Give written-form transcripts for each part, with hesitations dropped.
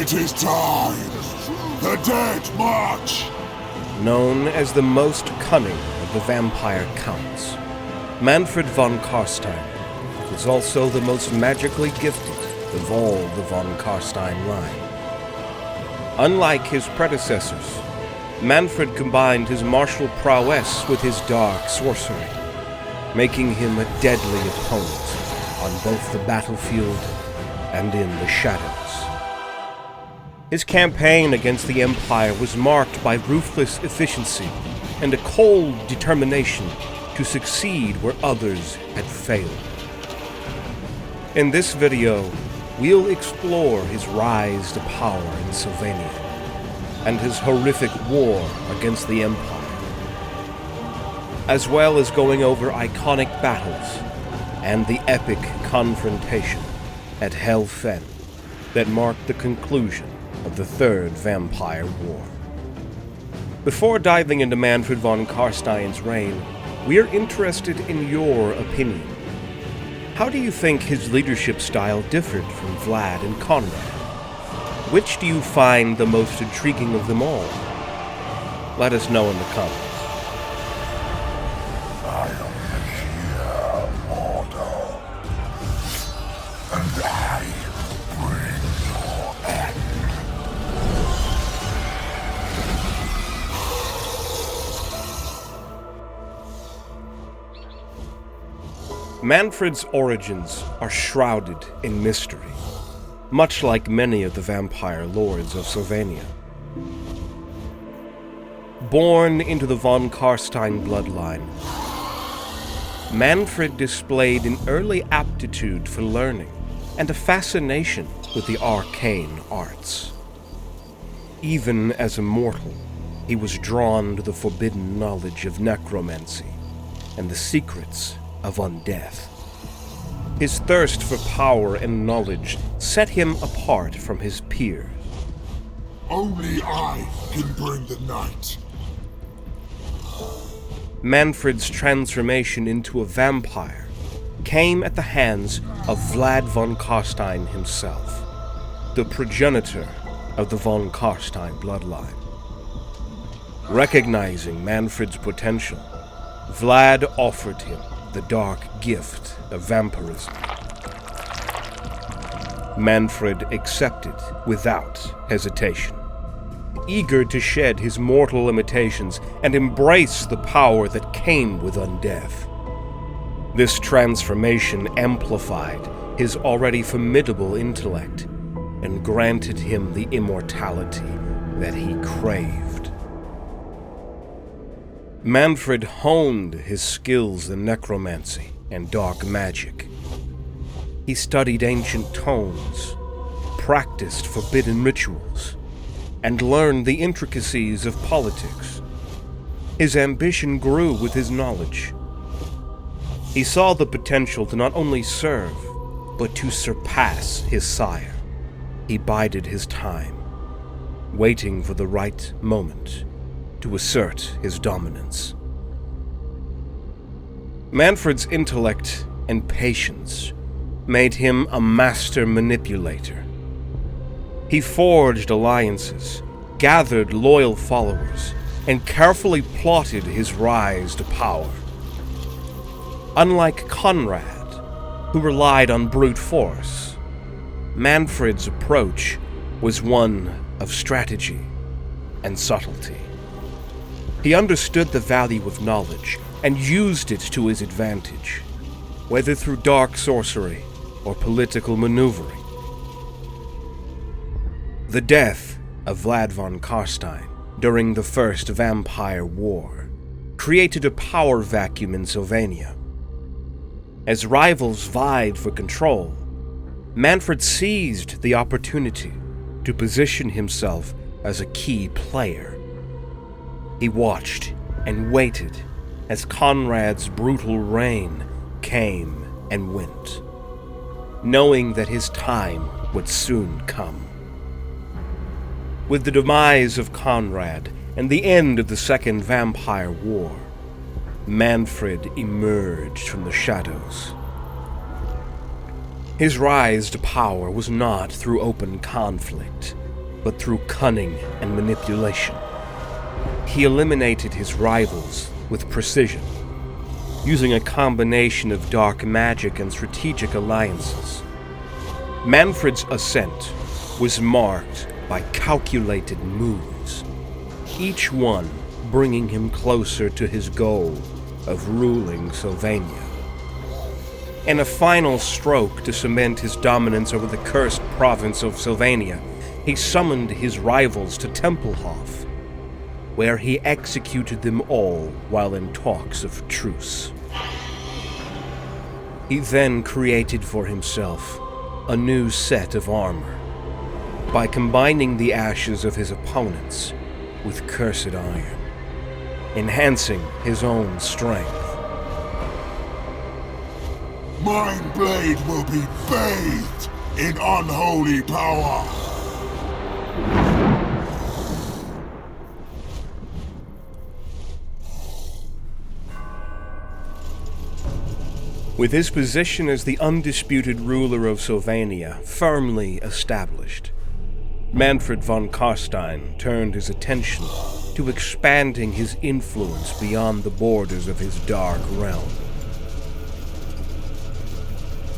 It is time! The dead march! Known as the most cunning of the vampire counts, Mannfred Von Carstein was also the most magically gifted of all the Von Carstein line. Unlike his predecessors, Mannfred combined his martial prowess with his dark sorcery, making him a deadly opponent on both the battlefield and in the shadows. His campaign against the Empire was marked by ruthless efficiency and a cold determination to succeed where others had failed. In this video, we'll explore his rise to power in Sylvania and his horrific war against the Empire, as well as going over iconic battles and the epic confrontation at Hel Fenn that marked the conclusion of the Third Vampire War. Before diving into Mannfred von Carstein's reign, we are interested in your opinion. How do you think his leadership style differed from Vlad and Conrad? Which do you find the most intriguing of them all? Let us know in the comments. I am here, mortal, and I bring your end. Mannfred's origins are shrouded in mystery, much like many of the vampire lords of Sylvania. Born into the Von Carstein bloodline, Mannfred displayed an early aptitude for learning and a fascination with the arcane arts. Even as a mortal, he was drawn to the forbidden knowledge of necromancy and the secrets of undeath. His thirst for power and knowledge set him apart from his peers. Only I can bring the night. Mannfred's transformation into a vampire came at the hands of Vlad von Carstein himself, the progenitor of the Von Carstein bloodline. Recognizing Mannfred's potential, Vlad offered him the dark gift of vampirism. Mannfred accepted without hesitation, eager to shed his mortal limitations and embrace the power that came with undeath. This transformation amplified his already formidable intellect and granted him the immortality that he craved. Mannfred honed his skills in necromancy and dark magic. He studied ancient tomes, practiced forbidden rituals, and learned the intricacies of politics. His ambition grew with his knowledge. He saw the potential to not only serve, but to surpass his sire. He bided his time, waiting for the right moment to assert his dominance. Mannfred's intellect and patience made him a master manipulator. He forged alliances, gathered loyal followers, and carefully plotted his rise to power. Unlike Conrad, who relied on brute force, Mannfred's approach was one of strategy and subtlety. He understood the value of knowledge and used it to his advantage, whether through dark sorcery or political maneuvering. The death of Vlad von Carstein during the First Vampire War created a power vacuum in Sylvania. As rivals vied for control, Mannfred seized the opportunity to position himself as a key player. He watched and waited as Conrad's brutal reign came and went, knowing that his time would soon come. With the demise of Conrad and the end of the Second Vampire War, Mannfred emerged from the shadows. His rise to power was not through open conflict, but through cunning and manipulation. He eliminated his rivals with precision, using a combination of dark magic and strategic alliances. Mannfred's ascent was marked by calculated moves, each one bringing him closer to his goal of ruling Sylvania. In a final stroke to cement his dominance over the cursed province of Sylvania, he summoned his rivals to Templehof, where he executed them all while in talks of truce. He then created for himself a new set of armor by combining the ashes of his opponents with cursed iron, enhancing his own strength. Mine blade will be bathed in unholy power. With his position as the undisputed ruler of Sylvania firmly established, Mannfred von Carstein turned his attention to expanding his influence beyond the borders of his dark realm.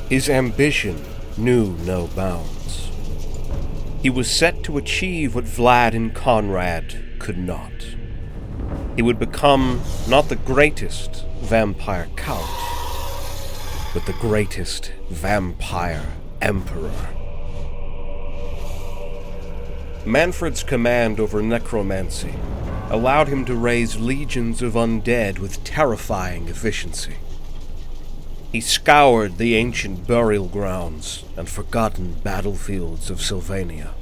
His ambition knew no bounds. He was set to achieve what Vlad and Conrad could not. He would become not the greatest vampire count, but the greatest vampire emperor. Mannfred's command over necromancy allowed him to raise legions of undead with terrifying efficiency. He scoured the ancient burial grounds and forgotten battlefields of Sylvania,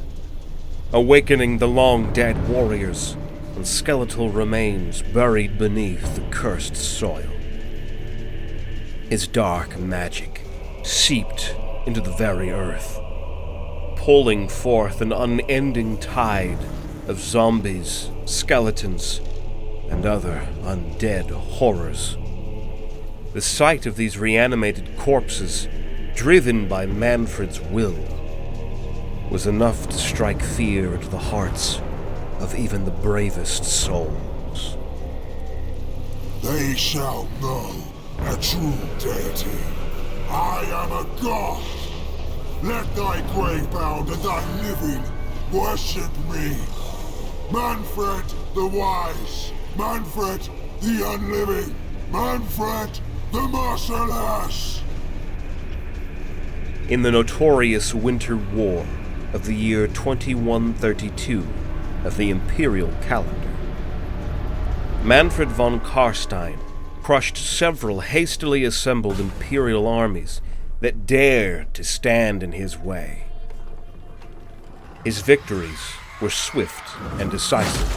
awakening the long-dead warriors and skeletal remains buried beneath the cursed soil. His dark magic seeped into the very earth, pulling forth an unending tide of zombies, skeletons, and other undead horrors. The sight of these reanimated corpses, driven by Mannfred's will, was enough to strike fear into the hearts of even the bravest souls. They shall know a true deity. I am a god. Let thy grave-bound and thy living worship me. Mannfred the wise, Mannfred the unliving, Mannfred the merciless. In the notorious Winter War of the year 2132 of the Imperial calendar, Mannfred von Carstein crushed several hastily assembled Imperial armies that dared to stand in his way. His victories were swift and decisive,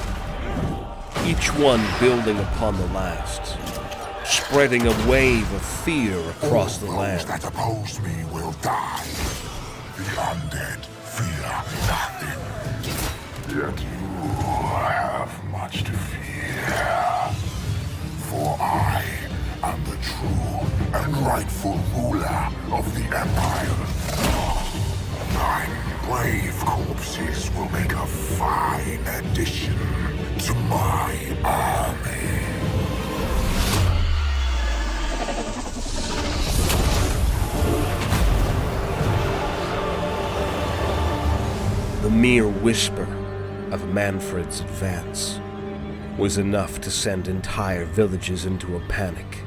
each one building upon the last, spreading a wave of fear across the land. All those that oppose me will die. The undead fear nothing. Yet you have much to fear. For I am the true and rightful ruler of the Empire. Mine brave corpses will make a fine addition to my army. The mere whisper of Mannfred's advance was enough to send entire villages into a panic,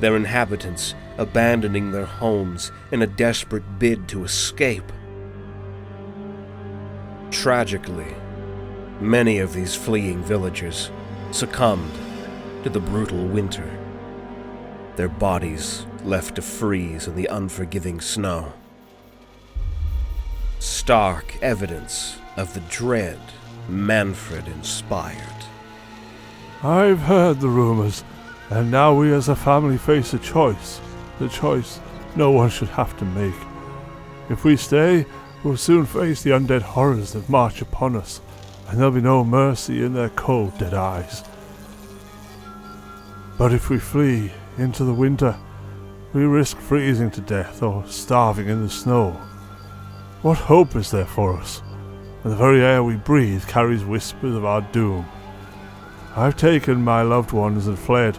their inhabitants abandoning their homes in a desperate bid to escape. Tragically, many of these fleeing villagers succumbed to the brutal winter, their bodies left to freeze in the unforgiving snow. Stark evidence of the dread Mannfred inspired. I've heard the rumors, and now we as a family face a choice. The choice no one should have to make. If we stay, we'll soon face the undead horrors that march upon us, and there'll be no mercy in their cold, dead eyes. But if we flee into the winter, we risk freezing to death or starving in the snow. What hope is there for us? and the very air we breathe carries whispers of our doom. I've taken my loved ones and fled,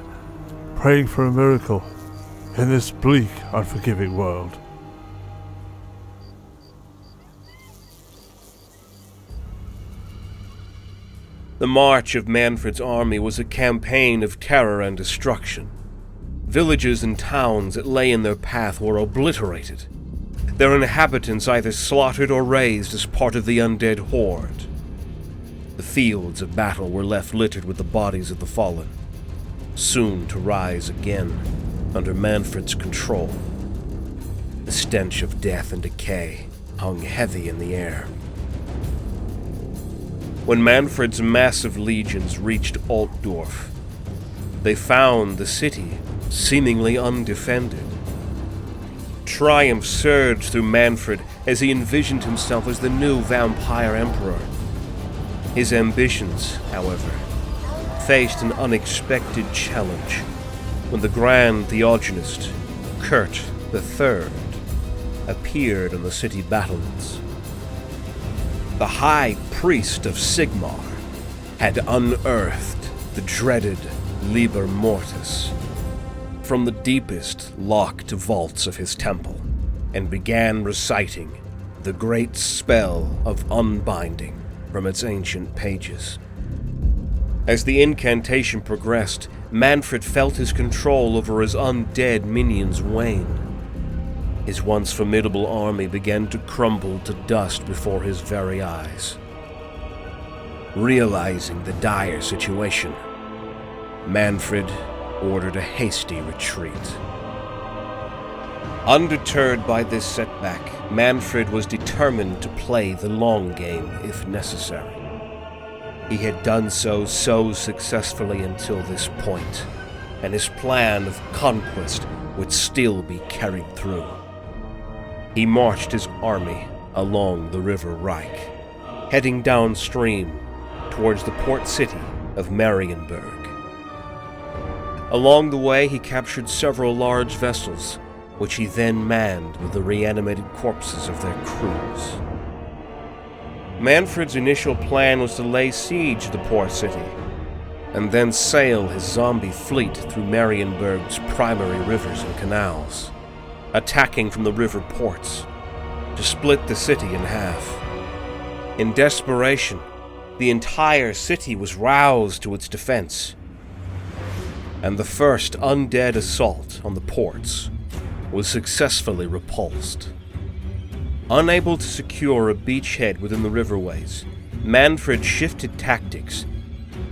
praying for a miracle in this bleak, unforgiving world. The march of Mannfred's army was a campaign of terror and destruction. Villages and towns that lay in their path were obliterated, their inhabitants either slaughtered or razed as part of the undead horde. The fields of battle were left littered with the bodies of the fallen, soon to rise again under Mannfred's control. The stench of death and decay hung heavy in the air. When Mannfred's massive legions reached Altdorf, they found the city seemingly undefended. Triumph surged through Mannfred as he envisioned himself as the new vampire emperor. His ambitions, however, faced an unexpected challenge when the Grand Theogonist, Kurt III, appeared on the city battlements. The High Priest of Sigmar had unearthed the dreaded Liber Mortis from the deepest locked vaults of his temple and began reciting the great spell of unbinding from its ancient pages. As the incantation progressed, Mannfred felt his control over his undead minions wane. His once formidable army began to crumble to dust before his very eyes. Realizing the dire situation, Mannfred ordered a hasty retreat. Undeterred by this setback, Mannfred was determined to play the long game if necessary. He had done so successfully until this point, and his plan of conquest would still be carried through. He marched his army along the River Reich, heading downstream towards the port city of Marienburg. Along the way, he captured several large vessels, which he then manned with the reanimated corpses of their crews. Mannfred's initial plan was to lay siege to the port city, and then sail his zombie fleet through Marienburg's primary rivers and canals, attacking from the river ports to split the city in half. In desperation, the entire city was roused to its defense, and the first undead assault on the ports was successfully repulsed. Unable to secure a beachhead within the riverways, Mannfred shifted tactics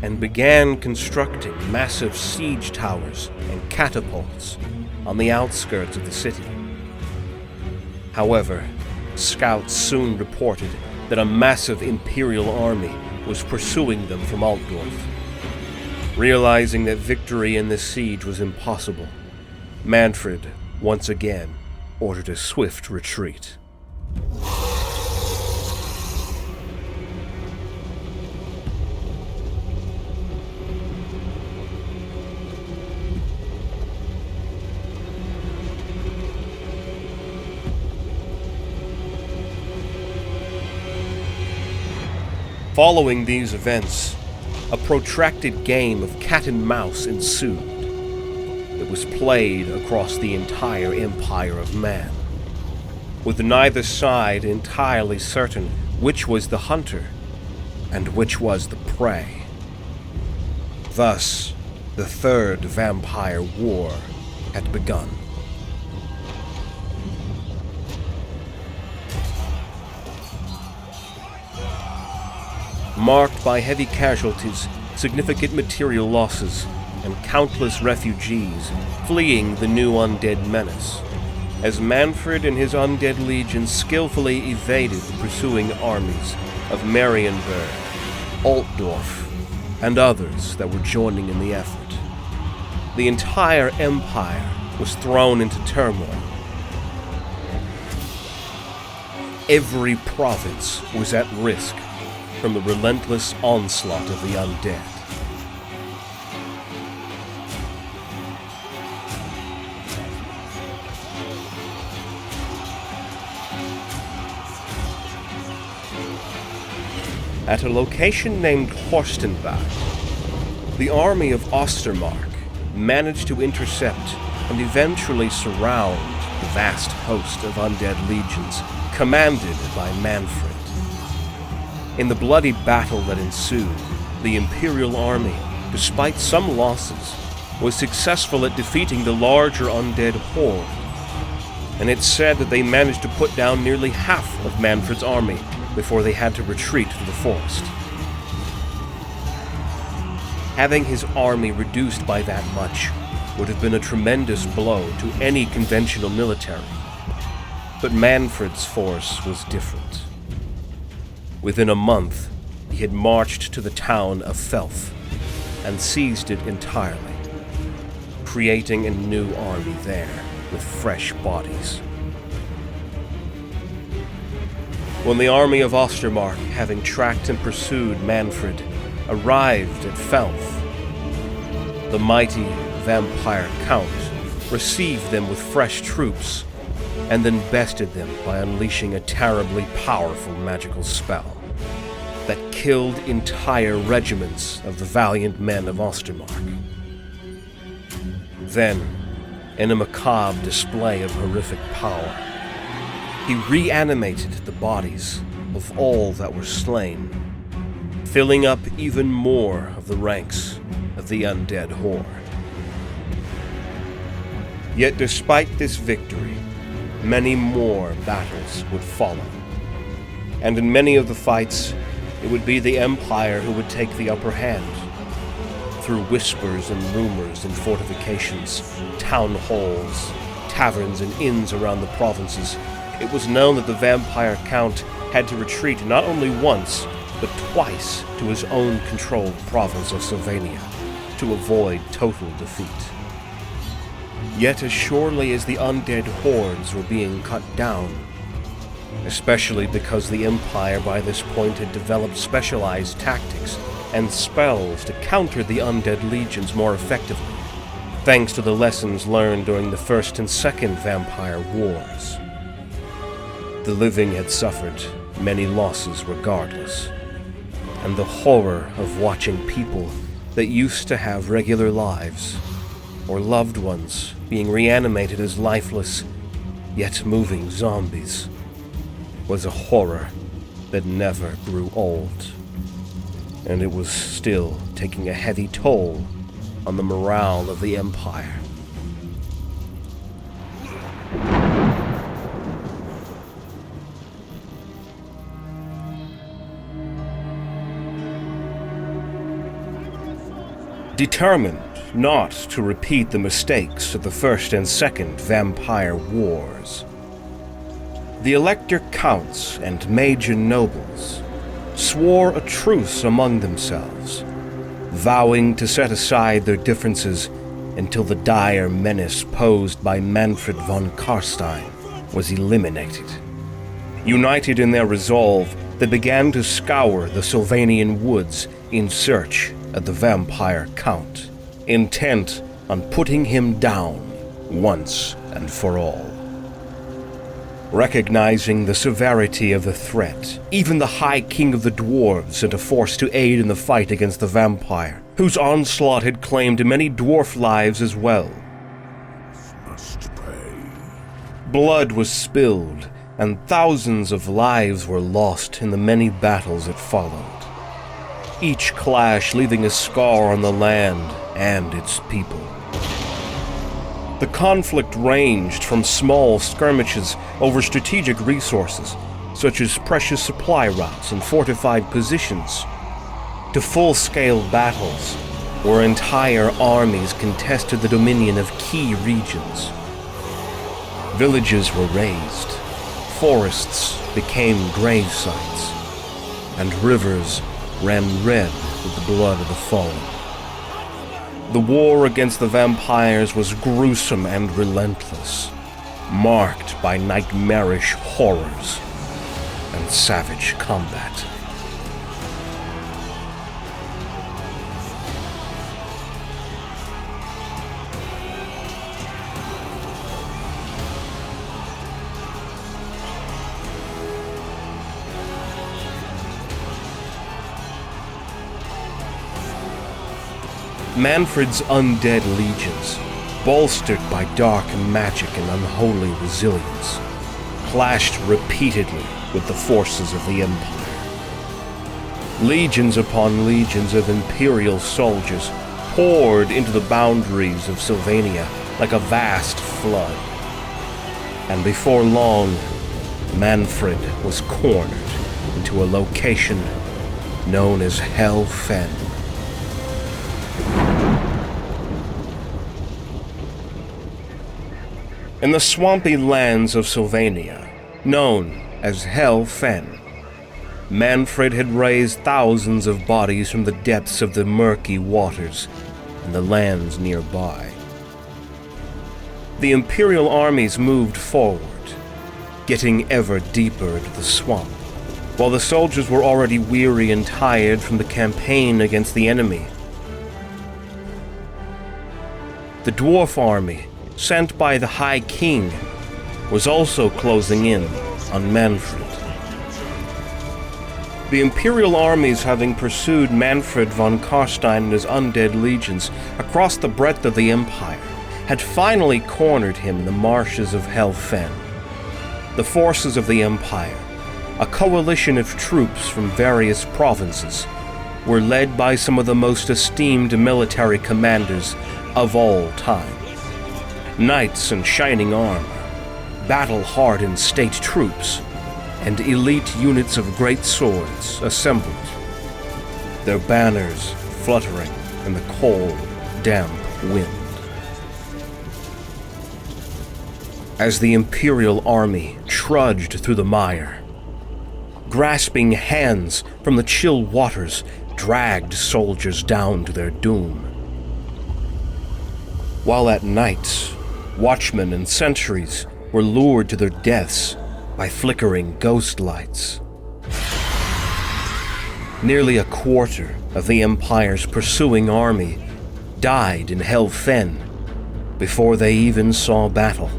and began constructing massive siege towers and catapults on the outskirts of the city. However, scouts soon reported that a massive Imperial army was pursuing them from Altdorf. Realizing that victory in this siege was impossible, Mannfred once again ordered a swift retreat. Following these events, a protracted game of cat and mouse ensued. It was played across the entire empire of man, with neither side entirely certain which was the hunter and which was the prey. Thus, the Third Vampire War had begun. Marked by heavy casualties, significant material losses, and countless refugees fleeing the new undead menace, as Mannfred and his undead legion skillfully evaded the pursuing armies of Marienburg, Altdorf, and others that were joining in the effort. The entire empire was thrown into turmoil. Every province was at risk from the relentless onslaught of the undead. at a location named Horstenbach, the army of Ostermark managed to intercept and eventually surround the vast host of undead legions commanded by Mannfred. In the bloody battle that ensued, the Imperial army, despite some losses, was successful at defeating the larger undead horde, and it's said that they managed to put down nearly half of Mannfred's army before they had to retreat to the forest. Having his army reduced by that much would have been a tremendous blow to any conventional military, but Mannfred's force was different. Within a month, he had marched to the town of Felf and seized it entirely, creating a new army there with fresh bodies. When the army of Ostermark, having tracked and pursued Mannfred, arrived at Felf, the mighty vampire count received them with fresh troops and then bested them by unleashing a terribly powerful magical spell that killed entire regiments of the valiant men of Ostermark. Then, in a macabre display of horrific power, he reanimated the bodies of all that were slain, filling up even more of the ranks of the undead horde. Yet despite this victory, many more battles would follow, and in many of the fights, it would be the Empire who would take the upper hand. Through whispers and rumors in fortifications, town halls, taverns, and inns around the provinces, it was known that the vampire count had to retreat not only once, but twice to his own controlled province of Sylvania to avoid total defeat. Yet as surely as the undead hordes were being cut down, especially because the Empire by this point had developed specialized tactics and spells to counter the undead legions more effectively, thanks to the lessons learned during the First and Second Vampire Wars. The living had suffered many losses regardless, and the horror of watching people that used to have regular lives, or loved ones being reanimated as lifeless, yet moving zombies, was a horror that never grew old, and it was still taking a heavy toll on the morale of the Empire. Determined not to repeat the mistakes of the First and Second Vampire Wars, the Elector Counts and Major Nobles swore a truce among themselves, vowing to set aside their differences until the dire menace posed by Mannfred Von Carstein was eliminated. United in their resolve, they began to scour the Sylvanian woods in search of the vampire count, intent on putting him down once and for all. Recognizing the severity of the threat, even the High King of the Dwarves sent a force to aid in the fight against the vampire, whose onslaught had claimed many dwarf lives as well. Must pay. Blood was spilled, and thousands of lives were lost in the many battles that followed, each clash leaving a scar on the land and its people. The conflict ranged from small skirmishes over strategic resources, such as precious supply routes and fortified positions, to full-scale battles where entire armies contested the dominion of key regions. Villages were razed, forests became grave sites, and rivers ran red with the blood of the fallen. The war against the vampires was gruesome and relentless, marked by nightmarish horrors and savage combat. Mannfred's undead legions, bolstered by dark magic and unholy resilience, clashed repeatedly with the forces of the Empire. Legions upon legions of Imperial soldiers poured into the boundaries of Sylvania like a vast flood. And before long, Mannfred was cornered into a location known as Hel Fenn. In the swampy lands of Sylvania, known as Hel Fenn, Mannfred had raised thousands of bodies from the depths of the murky waters in the lands nearby. The Imperial armies moved forward, getting ever deeper into the swamp, while the soldiers were already weary and tired from the campaign against the enemy. The dwarf army, sent by the High King, was also closing in on Mannfred. The Imperial armies, having pursued Mannfred Von Carstein and his undead legions across the breadth of the Empire, had finally cornered him in the marshes of Hel Fenn. The forces of the Empire, a coalition of troops from various provinces, were led by some of the most esteemed military commanders of all time. Knights in shining armor, battle-hardened state troops, and elite units of great swords assembled, their banners fluttering in the cold, damp wind. As the Imperial army trudged through the mire, grasping hands from the chill waters dragged soldiers down to their doom. While at night, watchmen and sentries were lured to their deaths by flickering ghost lights. Nearly a quarter of the Empire's pursuing army died in Hel Fenn before they even saw battle.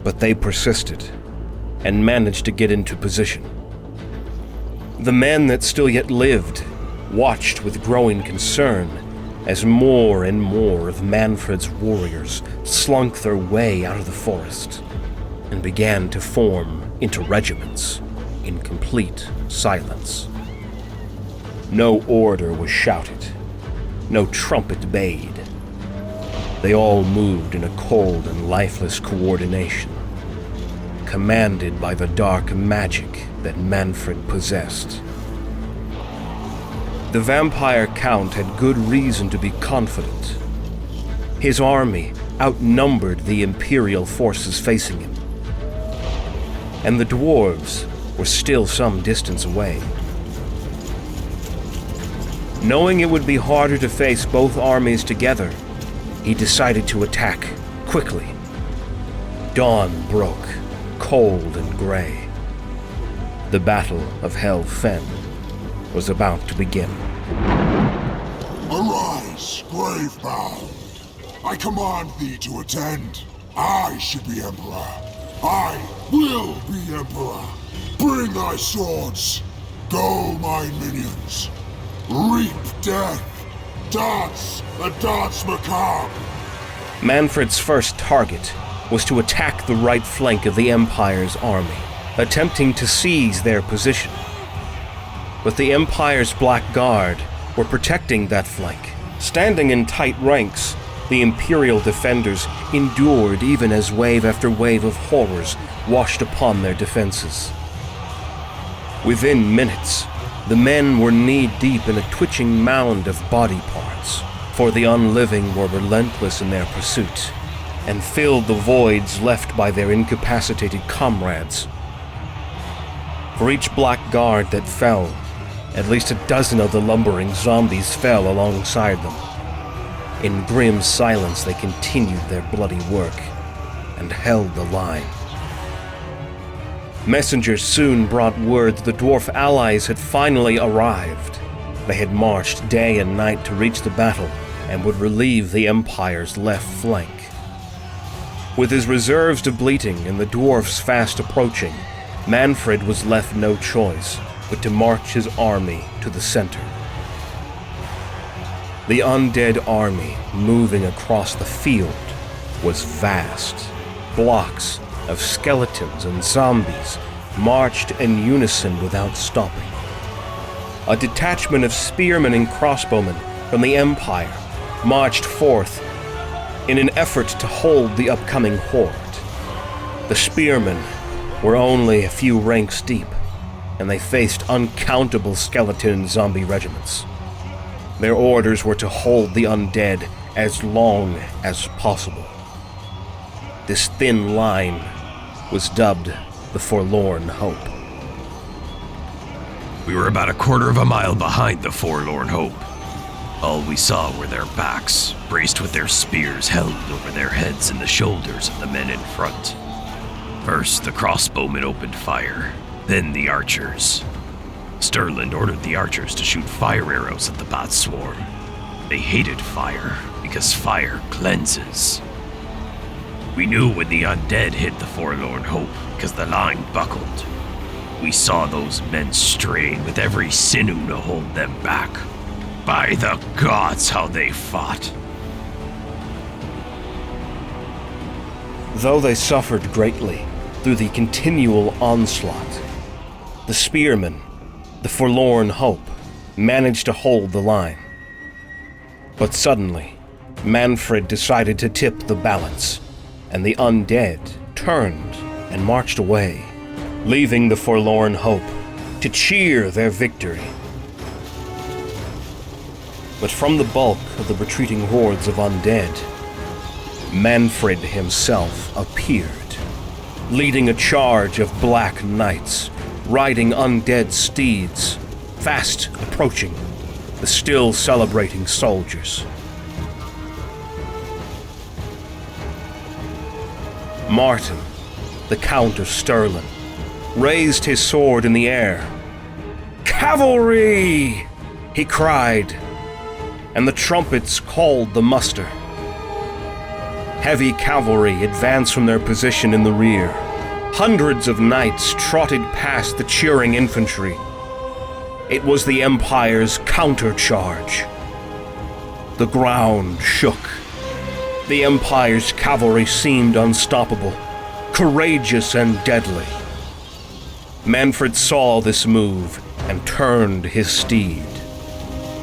But they persisted and managed to get into position. The men that still yet lived watched with growing concern as more and more of Mannfred's warriors slunk their way out of the forest and began to form into regiments in complete silence. No order was shouted, no trumpet bayed. They all moved in a cold and lifeless coordination, commanded by the dark magic that Mannfred possessed. The vampire count had good reason to be confident. His army outnumbered the Imperial forces facing him, and the dwarves were still some distance away. Knowing it would be harder to face both armies together, he decided to attack quickly. Dawn broke, cold and gray. The Battle of Hel Fenn was about to begin. Arise, grave-bound. I command thee to attend. I should be Emperor. I will be Emperor. Bring thy swords. Go, my minions. Reap death. Dance the dance macabre. Mannfred's first target was to attack the right flank of the Empire's army, attempting to seize their position. But the Empire's Black Guard were protecting that flank. Standing in tight ranks, the Imperial defenders endured even as wave after wave of horrors washed upon their defenses. Within minutes, the men were knee-deep in a twitching mound of body parts, for the unliving were relentless in their pursuit, and filled the voids left by their incapacitated comrades. For each Black Guard that fell, at least a dozen of the lumbering zombies fell alongside them. In grim silence they continued their bloody work, and held the line. Messengers soon brought word that the dwarf allies had finally arrived. They had marched day and night to reach the battle, and would relieve the Empire's left flank. With his reserves depleting and the dwarfs fast approaching, Mannfred was left no choice but to march his army to the center. The undead army moving across the field was vast. Blocks of skeletons and zombies marched in unison without stopping. A detachment of spearmen and crossbowmen from the Empire marched forth in an effort to hold the upcoming horde. The spearmen were only a few ranks deep, and they faced uncountable skeleton and zombie regiments. Their orders were to hold the undead as long as possible. This thin line was dubbed the Forlorn Hope. We were about a quarter of a mile behind the Forlorn Hope. All we saw were their backs, braced with their spears held over their heads and the shoulders of the men in front. First, the crossbowmen opened fire, then the archers. Sterling ordered the archers to shoot fire arrows at the bat swarm. They hated fire, because fire cleanses. We knew when the undead hit the Forlorn Hope, because the line buckled. We saw those men strain with every sinew to hold them back. By the gods, how they fought! Though they suffered greatly through the continual onslaught, the spearmen, the Forlorn Hope, managed to hold the line. But suddenly, Mannfred decided to tip the balance, and the undead turned and marched away, leaving the Forlorn Hope to cheer their victory. But from the bulk of the retreating hordes of undead, Mannfred himself appeared, leading a charge of black knights, riding undead steeds, fast approaching the still celebrating soldiers. Martin, the Count of Stirling, raised his sword in the air. "Cavalry!" he cried, and the trumpets called the muster. Heavy cavalry advanced from their position in the rear. Hundreds of knights trotted past the cheering infantry. It was the Empire's countercharge. The ground shook. The Empire's cavalry seemed unstoppable, courageous and deadly. Mannfred saw this move and turned his steed,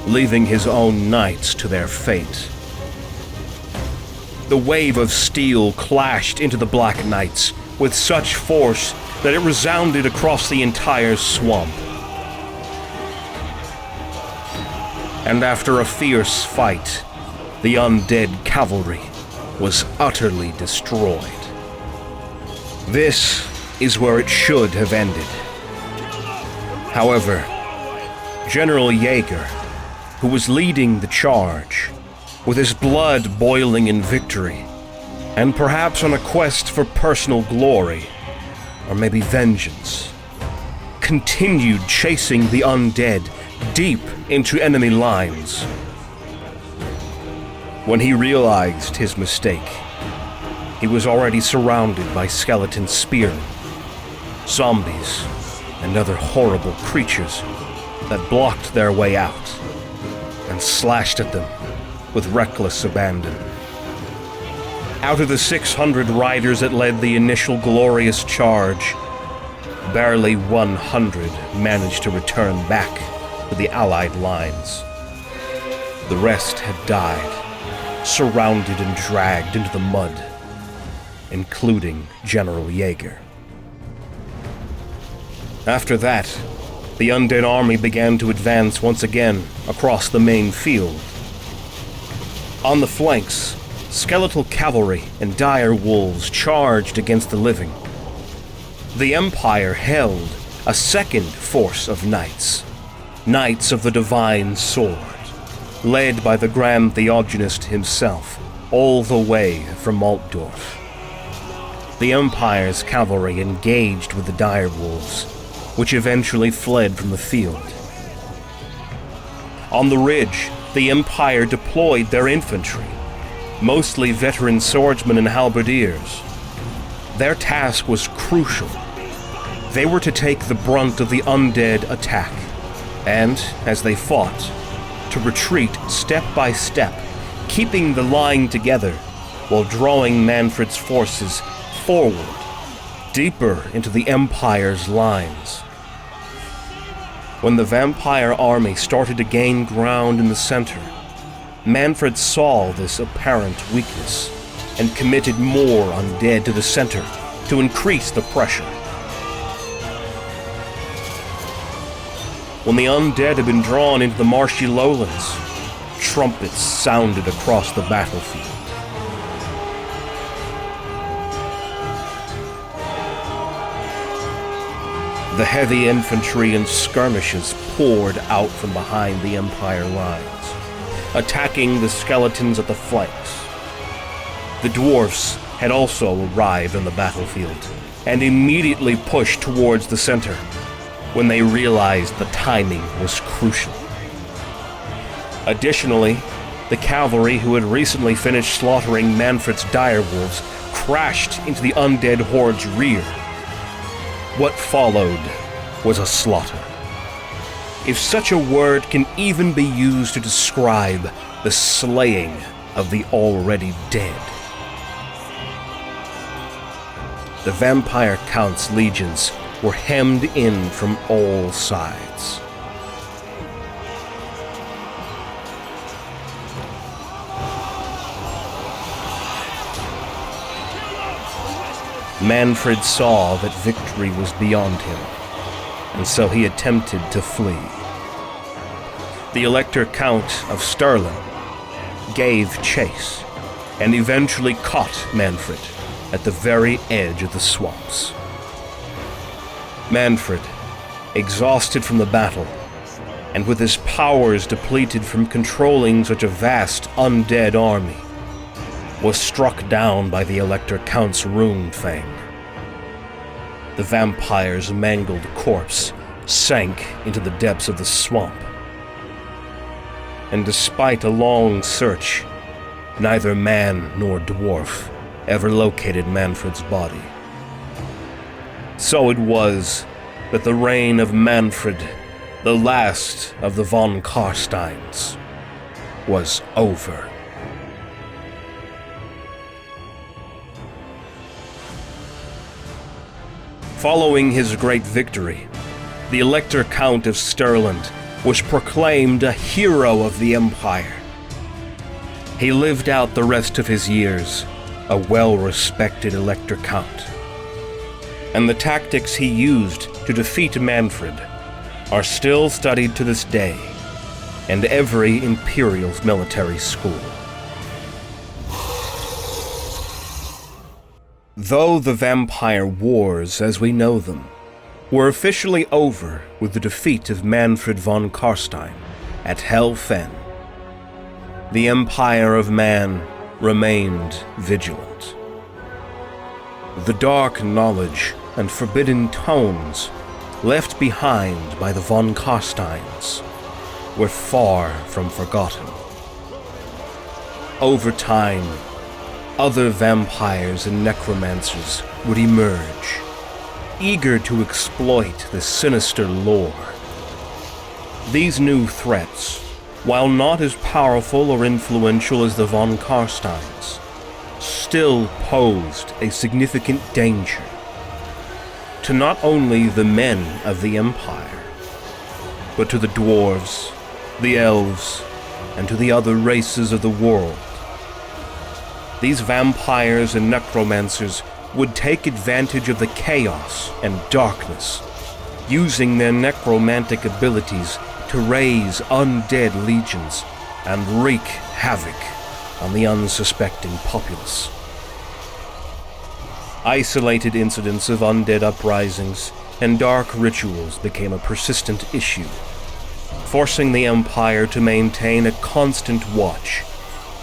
leaving his own knights to their fate. The wave of steel clashed into the Black Knights with such force that it resounded across the entire swamp. And after a fierce fight, the undead cavalry was utterly destroyed. This is where it should have ended. However, General Jaeger, who was leading the charge, with his blood boiling in victory, and perhaps on a quest for personal glory, or maybe vengeance, continued chasing the undead deep into enemy lines. When he realized his mistake, he was already surrounded by skeleton spearmen, zombies, and other horrible creatures that blocked their way out and slashed at them with reckless abandon. Out of the 600 riders that led the initial glorious charge, barely 100 managed to return back to the Allied lines. The rest had died, surrounded and dragged into the mud, including General Jaeger. After that, the undead army began to advance once again across the main field. On the flanks, skeletal cavalry and dire wolves charged against the living. The Empire held a second force of knights, Knights of the Divine Sword, led by the Grand Theogonist himself, all the way from Altdorf. The Empire's cavalry engaged with the dire wolves, which eventually fled from the field. On the ridge, the Empire deployed their infantry, mostly veteran swordsmen and halberdiers. Their task was crucial. They were to take the brunt of the undead attack, and, as they fought, to retreat step by step, keeping the line together while drawing Mannfred's forces forward, deeper into the Empire's lines. When the vampire army started to gain ground in the center, Mannfred saw this apparent weakness and committed more undead to the center to increase the pressure. When the undead had been drawn into the marshy lowlands, trumpets sounded across the battlefield. The heavy infantry and skirmishers poured out from behind the Empire lines, attacking the skeletons at the flanks. The dwarfs had also arrived on the battlefield and immediately pushed towards the center when they realized the timing was crucial. Additionally, the cavalry who had recently finished slaughtering Mannfred's direwolves crashed into the undead horde's rear. What followed was a slaughter, if such a word can even be used to describe the slaying of the already dead. The Vampire Count's legions were hemmed in from all sides. Mannfred saw that victory was beyond him, and so he attempted to flee. The Elector Count of Stirling gave chase, and eventually caught Mannfred at the very edge of the swamps. Mannfred, exhausted from the battle, and with his powers depleted from controlling such a vast undead army, was struck down by the Elector Count's rune fang. The vampire's mangled corpse sank into the depths of the swamp. And despite a long search, neither man nor dwarf ever located Mannfred's body. So it was that the reign of Mannfred, the last of the Von Carsteins, was over. Following his great victory, the Elector Count of Stirling was proclaimed a hero of the Empire. He lived out the rest of his years a well-respected Elector Count, and the tactics he used to defeat Mannfred are still studied to this day in every Imperial military school. Though the Vampire Wars, as we know them, were officially over with the defeat of Mannfred Von Carstein at Hel Fenn, the Empire of Man remained vigilant. The dark knowledge and forbidden tones left behind by the Von Carsteins were far from forgotten. Over time, other vampires and necromancers would emerge, eager to exploit the sinister lore. These new threats, while not as powerful or influential as the Von Carsteins, still posed a significant danger to not only the men of the Empire, but to the dwarves, the elves, and to the other races of the world. These vampires and necromancers would take advantage of the chaos and darkness, using their necromantic abilities to raise undead legions and wreak havoc on the unsuspecting populace. Isolated incidents of undead uprisings and dark rituals became a persistent issue, forcing the Empire to maintain a constant watch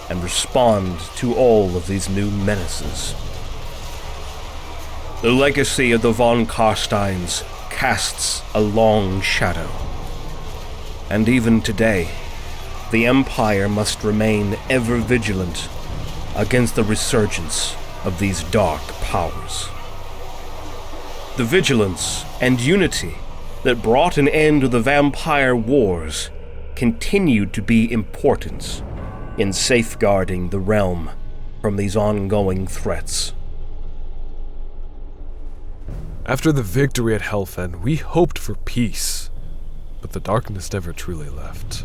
and respond to all of these new menaces. The legacy of the Von Carsteins casts a long shadow, and even today, the Empire must remain ever vigilant against the resurgence of these dark powers. The vigilance and unity that brought an end to the Vampire Wars continued to be important in safeguarding the realm from these ongoing threats. After the victory at Hel Fenn, we hoped for peace, but the darkness never truly left.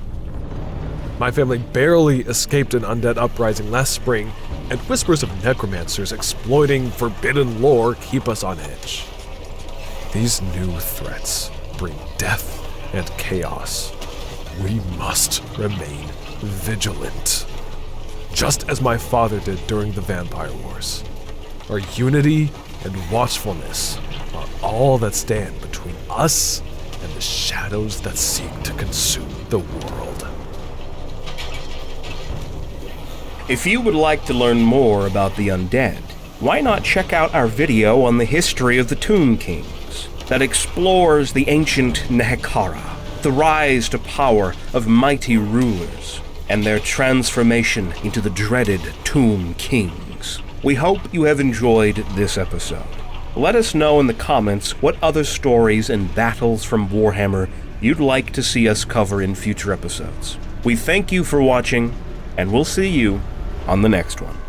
My family barely escaped an undead uprising last spring, and whispers of necromancers exploiting forbidden lore keep us on edge. These new threats bring death and chaos. We must remain vigilant. Just as my father did during the Vampire Wars. Our unity and watchfulness are all that stand between us and the shadows that seek to consume the world. If you would like to learn more about the undead, why not check out our video on the history of the Tomb Kings that explores the ancient Nehekara, the rise to power of mighty rulers, and their transformation into the dreaded Tomb Kings. We hope you have enjoyed this episode. Let us know in the comments what other stories and battles from Warhammer you'd like to see us cover in future episodes. We thank you for watching, and we'll see you on the next one.